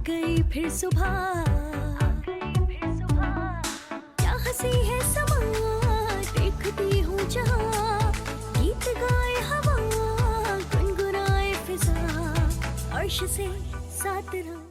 गई फिर सुबह, क्या हंसी है समा, देखती हूँ जहाँ, गीत गाए हवा, गुनगुनाए फिजा, अर्श से साथ रहूं।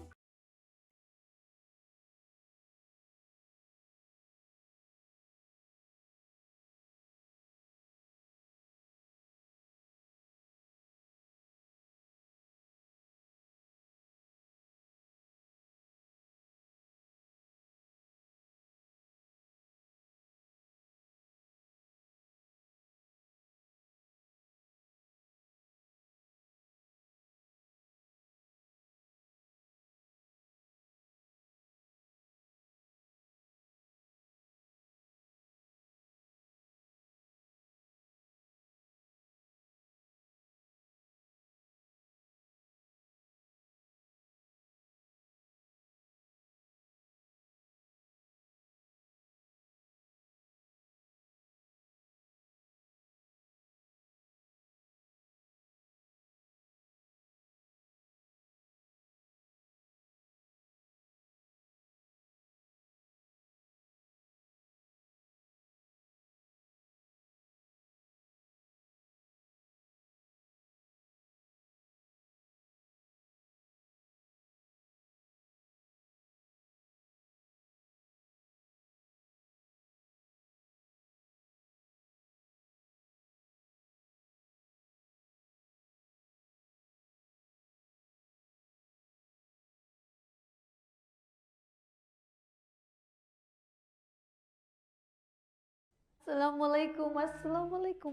अस्सलाम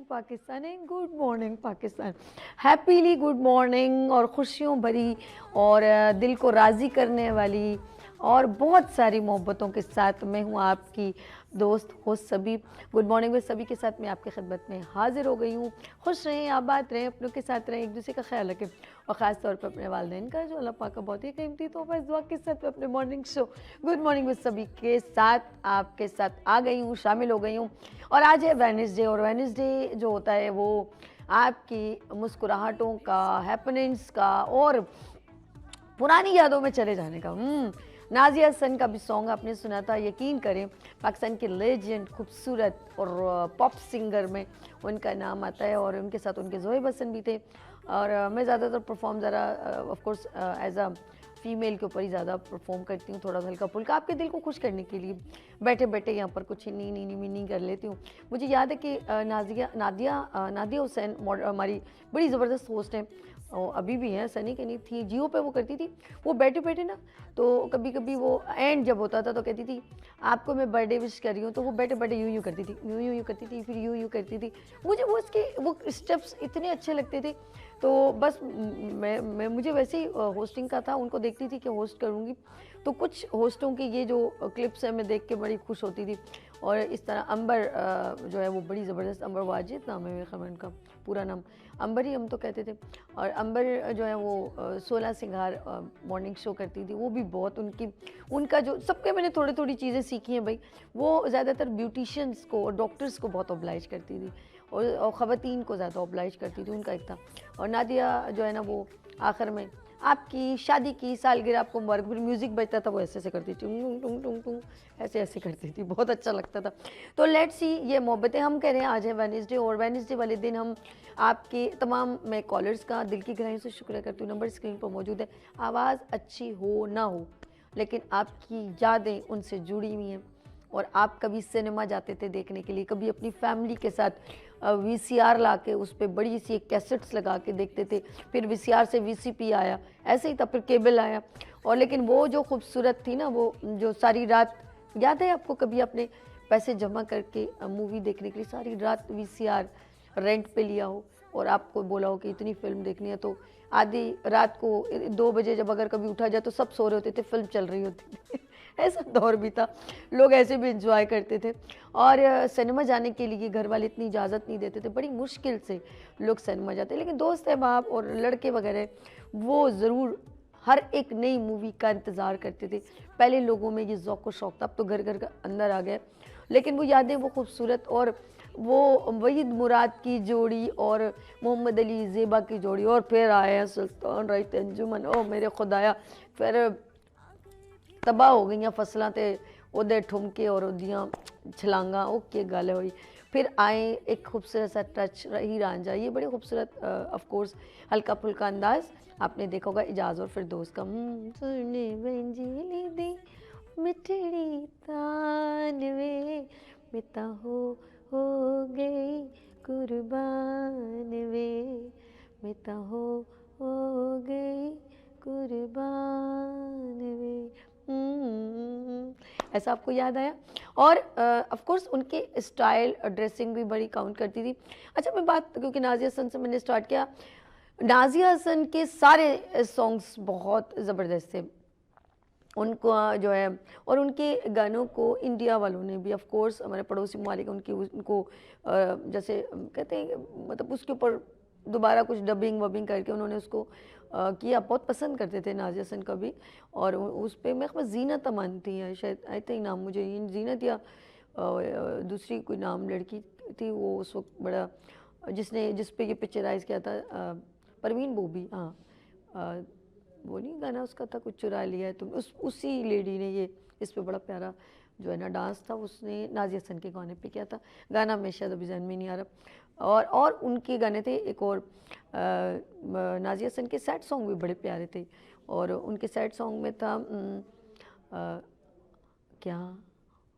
Pakistan and good morning Pakistan. Happily good morning और ख़ुशियों भरी और दिल को राज़ी करने वाली और बहुत सारी मोहब्बतों के साथ मैं हूँ आपकी दोस्त होस्ट सभी। गुड मॉर्निंग में सभी के साथ मैं आपकी खिदमत में हाज़िर हो गई हूँ। खुश रहें, आबाद रहें, अपनों के साथ रहें, एक दूसरे का ख्याल रखें और ख़ास तौर पर अपने वालिदैन का जो अल्लाह पाक का बहुत ही कीमती तोहफ़ा इस दुआ के साथ अपने मॉर्निंग शो गुड मॉर्निंग में सभी के साथ आपके साथ आ गई हूँ, शामिल हो गई हूँ। और आज है वेडनेसडे और वेडनेसडे जो होता है वो आपकी मुस्कुराहटों का, हैपनिंग्स का और पुरानी यादों में चले जाने का। नाज़िया हसन का भी सॉन्ग आपने सुना था, यकीन करें पाकिस्तान के लेजेंड खूबसूरत और पॉप सिंगर में उनका नाम आता है और उनके साथ उनके ज़ोहेब हसन भी थे। और मैं ज़्यादातर परफॉर्म ज़रा of course as a female के ऊपर ही ज़्यादा परफॉर्म करती हूँ, थोड़ा हल्का फुल्का आपके दिल को खुश करने के लिए बैठे बैठे यहाँ पर कुछ नी नी नी नी कर लेती हूँ। मुझे याद है कि नादिया हुसैन हमारी बड़ी ज़बरदस्त होस्ट हैं और अभी भी हैं, सनी के नहीं थी, जियो पे वो करती थी। वो बैठे बैठे ना तो कभी कभी वो एंड जब होता था तो कहती थी आपको मैं बर्थडे विश कर रही हूँ, तो वो बैठे बैठे यूँ यूँ करती थी, यूँ यूँ यूँ करती थी, फिर यूँ यूँ करती थी। मुझे वो उसके वो स्टेप्स इतने अच्छे लगते थे। तो बस मैं मुझे वैसे ही होस्टिंग का था, उनको देखती थी कि होस्ट करूँगी तो कुछ होस्टों की ये जो क्लिप्स हैं मैं देख के बड़ी खुश होती थी। और इस तरह अंबर जो है वो बड़ी ज़बरदस्त, अंबर वाजिद नाम है मेरे ख्याल में उनका पूरा नाम, अंबर ही हम तो कहते थे। और अंबर जो है वो 16 सिंगार मॉर्निंग शो करती थी, वो भी बहुत उनका जो सबके मैंने थोड़ी थोड़ी चीज़ें सीखी हैं भाई। वो ज़्यादातर ब्यूटिशियंस को और डॉक्टर्स को बहुत ऑब्लाइज करती थी और ख़वातीन को ज़्यादा ऑब्लाइज करती थी, उनका एक था। और नादिया जो है ना वो आखिर में आपकी शादी की सालगिरह आपको मुबारक, फिर म्यूज़िक बजता था वो ऐसे ऐसे करती थी, टुंग टुंग टुंग टुंग ऐसे ऐसे करती थी, बहुत अच्छा लगता था। तो लेट्स सी, ये मोहब्बतें हम कह रहे हैं, आज है वेडनेसडे और वेडनेसडे वाले दिन हम आपके तमाम मैं कॉलर्स का दिल की गहराई से शुक्रिया करती हूँ। नंबर स्क्रीन पर मौजूद है, आवाज़ अच्छी हो ना हो लेकिन आपकी यादें उनसे जुड़ी हुई हैं। और आप कभी सिनेमा जाते थे देखने के लिए, कभी अपनी फैमिली के साथ वीसीआर ला के उस पर बड़ी सी एक कैसेट्स लगा के देखते थे, फिर वीसीआर से वीसीपी आया, ऐसे ही था, फिर केबल आया। और लेकिन वो जो खूबसूरत थी ना, वो जो सारी रात, याद है आपको कभी आपने पैसे जमा करके मूवी देखने के लिए सारी रात वीसीआर रेंट पे लिया हो और आपको बोला हो कि इतनी फिल्म देखनी है, तो आधी रात को 2 बजे जब अगर कभी उठा जाए तो सब सो रहे होते थे, फिल्म चल रही होती थी। ऐसा दौर भी था, लोग ऐसे भी इंजॉय करते थे। और सिनेमा जाने के लिए घर वाले इतनी इजाज़त नहीं देते थे, बड़ी मुश्किल से लोग सिनेमा जाते, लेकिन दोस्त अहबाब और लड़के वगैरह वो ज़रूर हर एक नई मूवी का इंतज़ार करते थे। पहले लोगों में ये ज़ौक़ व शौक़ था, अब तो घर घर का अंदर आ गया, लेकिन वो यादें वो खूबसूरत। और वो वहीद मुराद की जोड़ी और मोहम्मद अली ज़ेबा की जोड़ी, और फिर आए हैं सुल्तान राइट अंजुमन, ओ मेरे खुदाया। फिर तबाह हो गई फसलां ते ओदे ठुमके और ओदियां छलांगा ओके गल हुई। फिर आए एक खूबसूरत सा टच रही रांझा, ये बड़े खूबसूरत ऑफ कोर्स हल्का फुल्का अंदाज आपने देखा होगा इजाज़ और फिरदौस का। सुने मंजिल दी मिठड़ी तान वे मिता हो गई कुर्बान वे मिता हो गई कुर्बान वे। ऐसा आपको याद आया। और ऑफ कोर्स उनके स्टाइल ड्रेसिंग भी बड़ी काउंट करती थी। अच्छा मैं बात, क्योंकि नाज़िया हसन से मैंने स्टार्ट किया, नाज़िया हसन के सारे सॉन्ग्स बहुत ज़बरदस्त थे। उनको जो है, और उनके गानों को इंडिया वालों ने भी, ऑफ कोर्स हमारे पड़ोसी ममालिक उनको जैसे कहते हैं मतलब उसके ऊपर दोबारा कुछ डबिंग वबिंग करके उन्होंने उसको किया, बहुत पसंद करते थे नाज़िया हसन का भी। और उस पर मैं ज़ीनत अमान थी या शायद आई थिंक नाम मुझे ज़ीनत या दूसरी कोई नाम लड़की थी वो उस वक्त बड़ा, जिस पे ये पिक्चराइज़ किया था परवीन बोबी, हाँ वो नहीं गाना उसका था कुछ चुरा लिया है तुम, उसी लेडी ने ये इस पे बड़ा प्यारा जो है ना डांस था उसने नाज़िया हसन के गाने पे किया था। गाना में शायद अभी जहन में नहीं आ रहा। और उनके गाने थे एक और नाज़िया हसन के सैड सॉन्ग भी बड़े प्यारे थे। और उनके सैड सॉन्ग में था क्या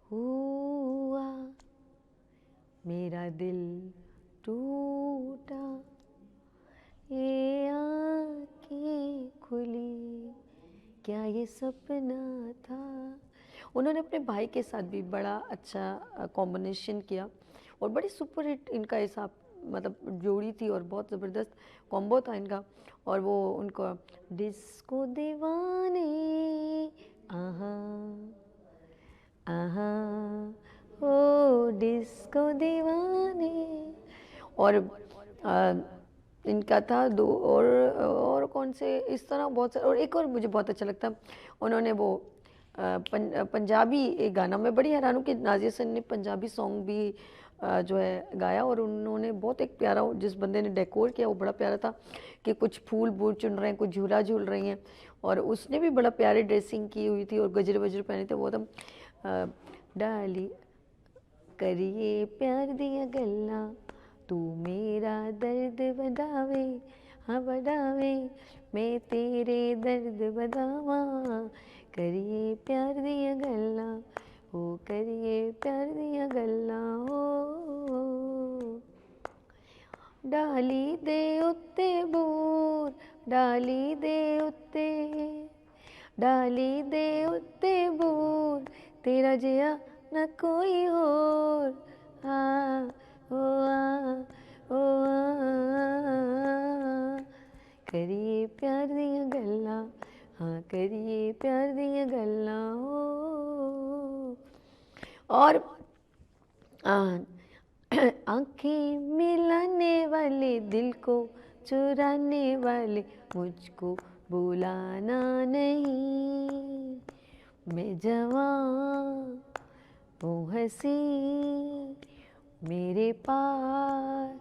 हुआ मेरा दिल टूटा ये आँखें खुली क्या ये सपना था। उन्होंने अपने भाई के साथ भी बड़ा अच्छा कॉम्बिनेशन किया और बड़ी सुपर हिट इनका हिसाब मतलब जोड़ी थी और बहुत ज़बरदस्त कॉम्बो था इनका। और वो उनको डिस्को दीवाने आहा आहा ओ डिस्को दीवाने। और इनका था दो और कौन से इस तरह बहुत सारे। और एक और मुझे बहुत अच्छा लगता उन्होंने वो पंजाबी एक गाना, मैं बड़ी हैरान हूँ कि नाज़िया हसन ने पंजाबी सॉन्ग भी जो है गाया। और उन्होंने बहुत एक प्यारा, जिस बंदे ने डेकोर किया वो बड़ा प्यारा था कि कुछ फूल बूल चुन रहे हैं, कुछ झूला झूल रही हैं। और उसने भी बड़ा प्यारी ड्रेसिंग की हुई थी और गजरे वजरे पहने थे। वो एकदम डाली करिए प्यार दिया गल्ला तू मेरा दर्द बदावे हाँ बदावे मैं तेरे दर्द बदावा करिए प्यार दिया गल्ला हो करिए प्यार दिया गल्ला हो। डाली दे उत्ते बोर डाली दे उत्ते डाली दे उत्ते बोर तेरा जिया न कोई होर हाँ ओ करिए प्यार दिया गल्ला हाँ करिए प्यार दिया गल्ला हो। और आँखें मिलाने वाले दिल को चुराने वाले मुझको बुलाना नहीं मैं जवान वो हंसी मेरे पास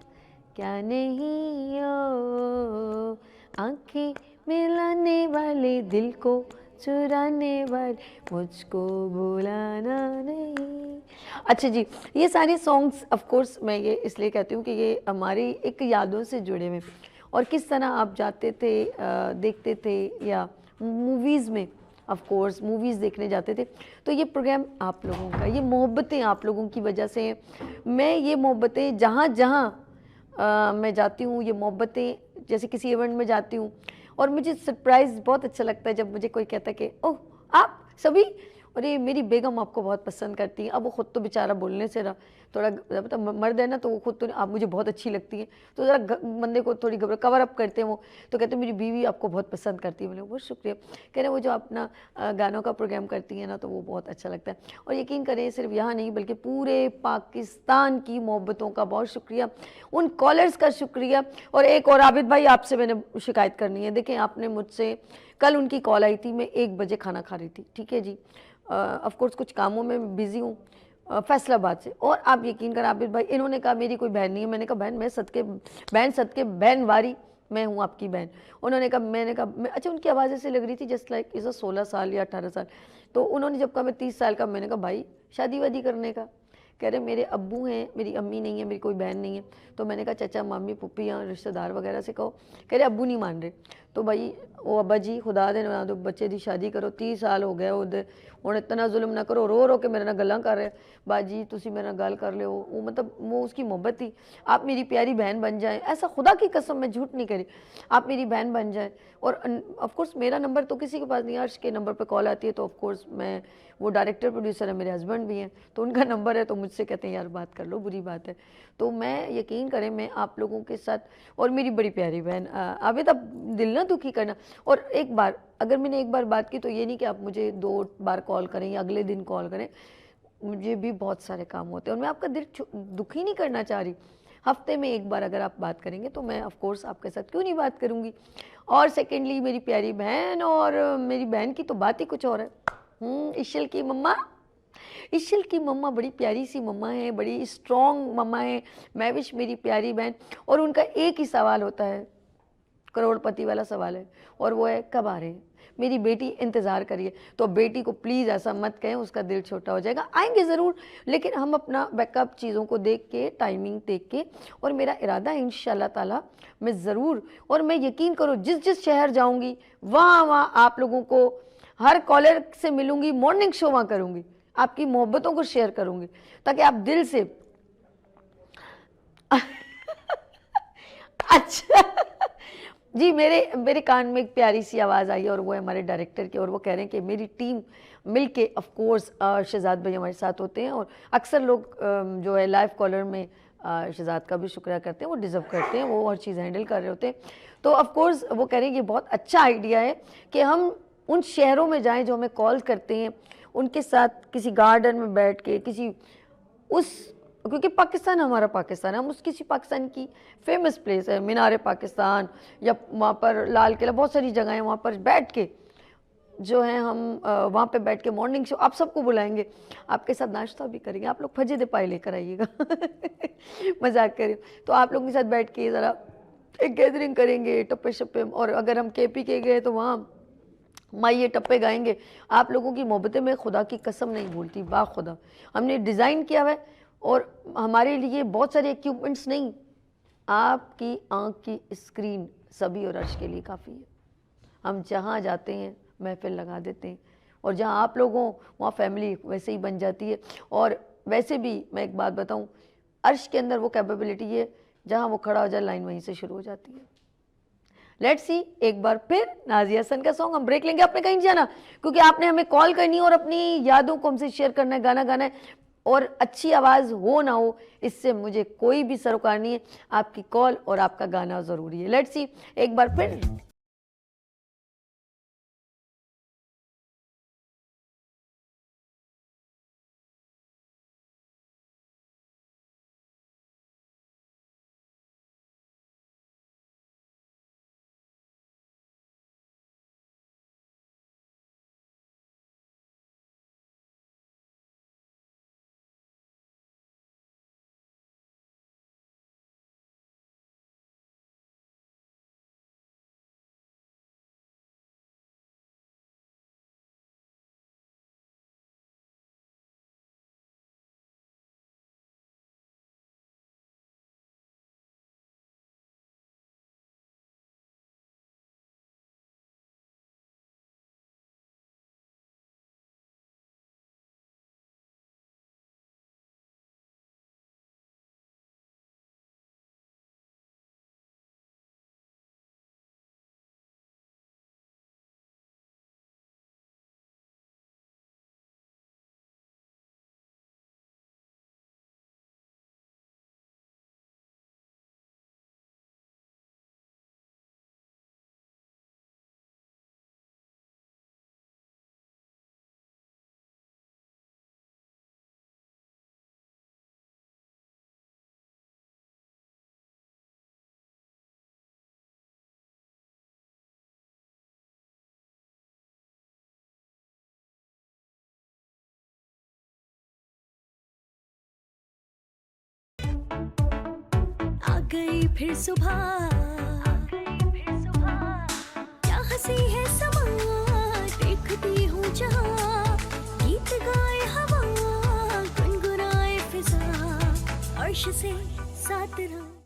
क्या नहीं ओ आँखें मिलाने वाले दिल को चुराने वाले मुझको बुलाना नहीं। अच्छा जी, ये सारे सॉन्ग्स ऑफ कोर्स मैं ये इसलिए कहती हूँ कि ये हमारी एक यादों से जुड़े हुए और किस तरह आप जाते थे देखते थे या मूवीज़ में ऑफ कोर्स मूवीज़ देखने जाते थे। तो ये प्रोग्राम आप लोगों का, ये मोहब्बतें आप लोगों की वजह से मैं ये मोहब्बतें जहाँ जहाँ मैं जाती हूँ, ये मोहब्बतें जैसे किसी इवेंट में जाती हूँ और मुझे सरप्राइज़ बहुत अच्छा लगता है जब मुझे कोई कहता है कि ओह आप सभी, अरे मेरी बेगम आपको बहुत पसंद करती है। अब वो ख़ुद तो बेचारा बोलने से थोड़ा मतलब मर्द है ना, तो वो खुद तो आप मुझे बहुत अच्छी लगती है, तो ज़रा बंदे को थोड़ी कवर अप करते हैं वो, तो कहते हैं मेरी बीवी आपको बहुत पसंद करती है। मैंने बहुत शुक्रिया। कह रहे वो जो अपना गानों का प्रोग्राम करती है ना, तो वो बहुत अच्छा लगता है। और यकीन करें सिर्फ यहाँ नहीं बल्कि पूरे पाकिस्तान की मोहब्बतों का बहुत शुक्रिया, उन कॉलर्स का शुक्रिया। और एक और आबिद भाई आपसे मैंने शिकायत करनी है। देखें आपने मुझसे कल उनकी कॉल आई थी, मैं 1 बजे खाना खा रही थी, ठीक है जी, ऑफ कोर्स कुछ कामों में बिज़ी हूँ फैसलाबाद से। और आप यकीन कर आबिद भाई, इन्होंने कहा मेरी कोई बहन नहीं है। मैंने कहा बहन मैं सदके बहन वारी मैं हूँ आपकी बहन। उन्होंने कहा, मैंने कहा अच्छा, उनकी आवाज़ ऐसे लग रही थी जस्ट लाइक इज़ 16 साल या 18 साल। तो उन्होंने जब कहा मैं 30 साल का, मैंने कहा भाई शादी वादी करने का। कह रहे मेरे अब्बू हैं, मेरी अम्मी नहीं है, मेरी कोई बहन नहीं है। तो मैंने कहा चाचा मामी पुप्पी या रिश्तेदार वगैरह से कहो। कह रहे अब्बू नहीं मान रहे। तो भाई वो अब्बा जी खुदा दे ना दो, बच्चे दी शादी करो, 30 साल हो गए उधर, हुण इतना जुल्म ना करो। रो रो के मेरे नाल गल्लां कर रहे, बाजी तुसी मेरे नाल गल कर लियो। वो मतलब वो उसकी मोहब्बत थी, आप मेरी प्यारी बहन बन जाएं, ऐसा खुदा की कसम मैं झूठ नहीं करी, आप मेरी बहन बन जाएं। और ऑफकोर्स मेरा नंबर तो किसी के पास नहीं, अर्श के नंबर पर कॉल आती है तो ऑफकोर्स मैं, वो डायरेक्टर प्रोड्यूसर है, मेरे हस्बैंड भी हैं, तो उनका नंबर है, तो मुझसे कहते हैं यार बात कर लो, बुरी बात है। तो मैं यकीन करें, मैं आप लोगों के साथ, और मेरी बड़ी प्यारी बहन आबिद, अब दिल ना दुखी करना। और एक बार अगर मैंने एक बार बात की तो ये नहीं कि आप मुझे 2 बार कॉल करें या अगले दिन कॉल करें, मुझे भी बहुत सारे काम होते हैं और मैं आपका दिल दुखी नहीं करना चाह रही। हफ्ते में एक बार अगर आप बात करेंगे तो मैं ऑफ कोर्स आपके साथ क्यों नहीं बात करूँगी। और सेकेंडली मेरी प्यारी बहन, और मेरी बहन की तो बात ही कुछ और है। इशल की मम्मा, इशल की मम्मा बड़ी प्यारी सी मम्मा है, बड़ी स्ट्रॉन्ग मम्मा है महविश मेरी प्यारी बहन। और उनका एक ही सवाल होता है, करोड़पति वाला सवाल है, और वो है कब आ रहे हैं, मेरी बेटी इंतज़ार करिए। तो बेटी को प्लीज़ ऐसा मत कहें, उसका दिल छोटा हो जाएगा। आएंगे ज़रूर, लेकिन हम अपना बैकअप चीज़ों को देख के, टाइमिंग देख के, और मेरा इरादा है इंशाल्लाह ताला मैं ज़रूर, और मैं यकीन करो जिस जिस शहर जाऊँगी वहाँ वहाँ आप लोगों को, हर कॉलर से मिलूँगी, मॉर्निंग शो वहाँ करूँगी, आपकी मोहब्बतों को शेयर करूँगी, ताकि आप दिल से अच्छा जी, मेरे कान में एक प्यारी सी आवाज़ आई है, और वो है हमारे डायरेक्टर की, और वो कह रहे हैं कि मेरी टीम मिलके, ऑफ कोर्स शहजाद भाई हमारे साथ होते हैं, और अक्सर लोग जो है लाइव कॉलर में शहजाद का भी शुक्रिया करते हैं, वो डिज़र्व करते हैं, वो हर चीज़ हैंडल कर रहे होते हैं। तो ऑफ कोर्स वो कह रहे हैं कि बहुत अच्छा आइडिया है कि हम उन शहरों में जाएँ जो हमें कॉल करते हैं, उनके साथ किसी गार्डन में बैठ के, किसी उस, क्योंकि पाकिस्तान हमारा पाकिस्तान है, हम उस किसी पाकिस्तान की फेमस प्लेस है, मीनार पाकिस्तान, या वहाँ पर लाल किला, बहुत सारी जगह हैं, वहाँ पर बैठ के जो है हम वहाँ पे बैठ के मॉर्निंग शो, आप सबको बुलाएंगे, आपके साथ नाश्ता भी करेंगे, आप लोग फजे दे पाए लेकर आइएगा मजाक करें। तो आप लोगों के साथ बैठ के ज़रा एक गैदरिंग करेंगे, टप्पे शप्पे, और अगर हम केपी के गए तो वहाँ माइये टप्पे गाएंगे। आप लोगों की मोहब्बतें मैं खुदा की कसम नहीं भूलती, बा खुदा हमने डिज़ाइन किया हुआ है, और हमारे लिए बहुत सारे इक्विपमेंट्स नहीं, आपकी आँख की स्क्रीन सभी और अर्श के लिए काफ़ी है। हम जहाँ जाते हैं महफिल लगा देते हैं, और जहाँ आप लोग हों वहाँ फैमिली वैसे ही बन जाती है। और वैसे भी मैं एक बात बताऊँ, अर्श के अंदर वो कैपेबिलिटी है, जहाँ वो खड़ा हो जाए लाइन वहीं से शुरू हो जाती है। लेट्स सी, एक बार फिर नाज़िया हसन का सॉन्ग, हम ब्रेक लेंगे, आपने कहीं जाना, क्योंकि आपने हमें कॉल करनी है और अपनी यादों को हमसे शेयर करना है, गाना गाना है, और अच्छी आवाज़ हो ना हो इससे मुझे कोई भी सरोकार नहीं है, आपकी कॉल और आपका गाना ज़रूरी है। लेट्स सी, एक बार फिर आ गई फिर सुबह, हंसी है समा देखती हूँ जहाँ गीत गाए हवा गुनगुनाए फिजा अर्श से सात रंग